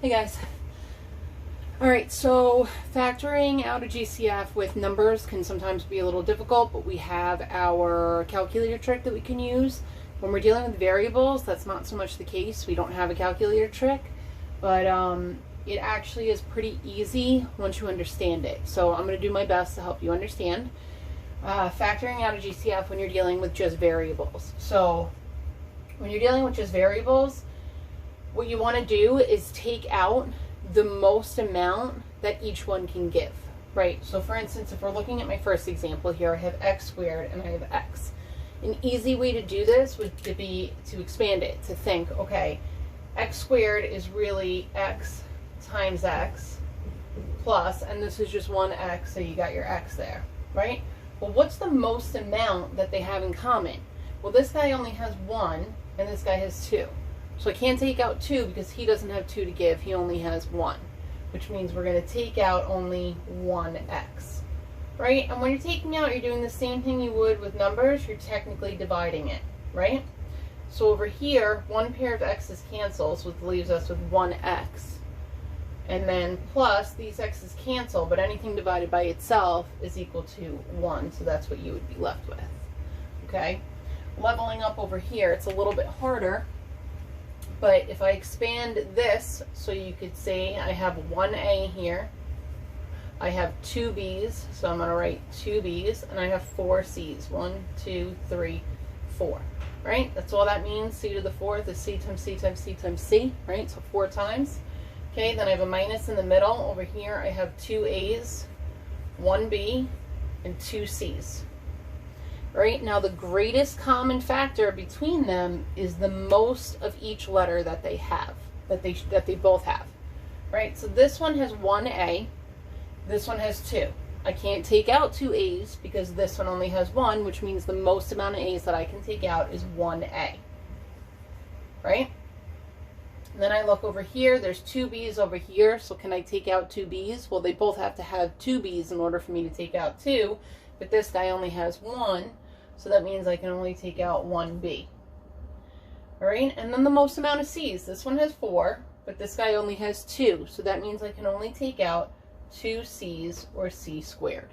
Hey guys. Alright, so factoring out a GCF with numbers can sometimes be a little difficult, but we have our calculator trick that we can use. When we're dealing with variables, that's not so much the case. We don't have a calculator trick, but it actually is pretty easy once you understand it. So I'm going to do my best to help you understand. Factoring out a GCF when you're dealing with just variables. So when you're dealing with just variables, what you want to do is take out the most amount that each one can give, right? So for instance, if we're looking at my first example here, I have x squared and I have x. An easy way to do this would be to expand it, to think, okay, x squared is really x times x plus, and this is just 1x, so you got your x there, right? Well, what's the most amount that they have in common? Well, this guy only has 1 and this guy has 2. So I can't take out 2 because he doesn't have 2 to give. He only has 1, which means we're going to take out only 1x, right? And when you're taking out, you're doing the same thing you would with numbers. You're technically dividing it, right? So over here, one pair of x's cancels, which leaves us with 1x. And then plus, these x's cancel, but anything divided by itself is equal to 1. So that's what you would be left with, okay? Leveling up over here, it's a little bit harder. But if I expand this, so you could say I have 1a here, I have 2 b's, so I'm going to write 2 b's, and I have 4 c's. 1, 2, 3, 4, right? That's all that means. C to the 4th is c times c times c times c, right? So 4 times. Okay, then I have a minus in the middle. Over here I have 2 a's, 1 b, and 2 c's. Right, now the greatest common factor between them is the most of each letter that they have, that they both have, right? So this one has 1a, this one has 2. I can't take out 2 a's because this one only has 1, which means the most amount of a's that I can take out is 1a, right? And then I look over here, there's 2 b's over here, so can I take out 2 b's? Well, they both have to have 2 b's in order for me to take out 2, but this guy only has 1, so that means I can only take out 1b. All right, and then the most amount of c's. This one has 4, but this guy only has 2, so that means I can only take out 2 c's, or c squared.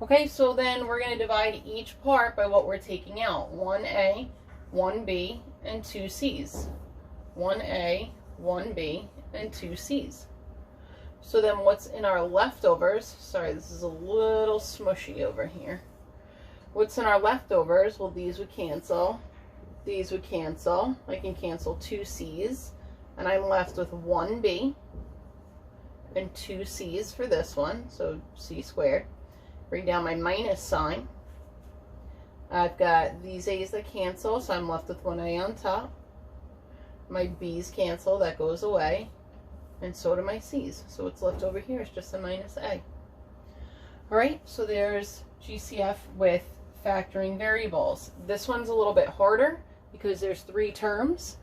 Okay, so then we're going to divide each part by what we're taking out. 1a, 1b, and 2 c's. 1a, 1b, and 2 c's. So then what's in our leftovers, sorry, this is a little smushy over here. What's in our leftovers? Well, these would cancel. These would cancel. I can cancel 2 c's, and I'm left with 1b and 2 c's for this one, so c squared. Bring down my minus sign. I've got these a's that cancel, so I'm left with 1a on top. My b's cancel, that goes away, and so do my c's. So what's left over here is just a minus a. All right, so there's GCF with factoring variables. This one's a little bit harder because there's 3 terms,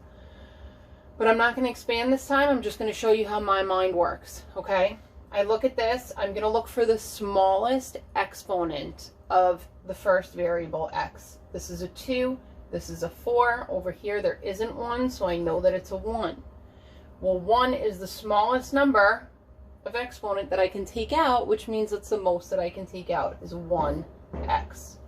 but I'm not going to expand this time. I'm just going to show you how my mind works, okay? I look at this, I'm going to look for the smallest exponent of the first variable x. This is a 2, this is a 4, over here there isn't one, so I know that it's a 1. Well, 1 is the smallest number of exponent that I can take out, which means it's the most that I can take out is 1x.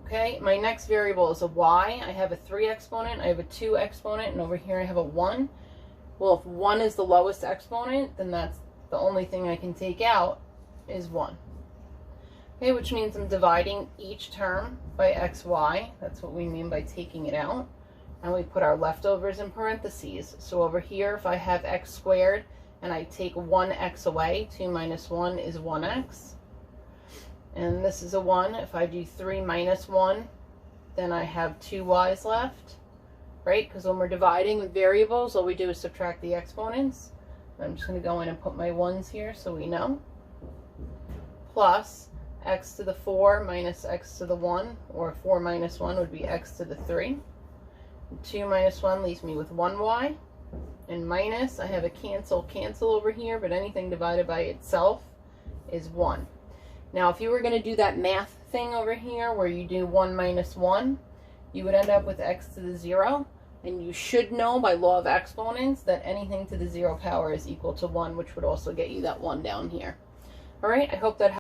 Okay, my next variable is a y. I have a 3 exponent, I have a 2 exponent, and over here I have a 1. Well, if 1 is the lowest exponent, then that's the only thing I can take out is 1. Okay, which means I'm dividing each term by xy. That's what we mean by taking it out. And we put our leftovers in parentheses. So over here, if I have x squared and I take 1x away, 2 minus 1 is 1x. And this is a 1. If I do 3 minus 1, then I have 2 y's left, right? Because when we're dividing with variables, all we do is subtract the exponents. I'm just going to go in and put my 1's here so we know. Plus x to the 4 minus x to the 1, or 4 minus 1 would be x to the 3. 2 minus 1 leaves me with 1y. And minus, I have a cancel over here, but anything divided by itself is 1. Now, if you were going to do that math thing over here where you do 1 minus 1, you would end up with x to the 0. And you should know by law of exponents that anything to the 0 power is equal to 1, which would also get you that 1 down here. All right, I hope that helps.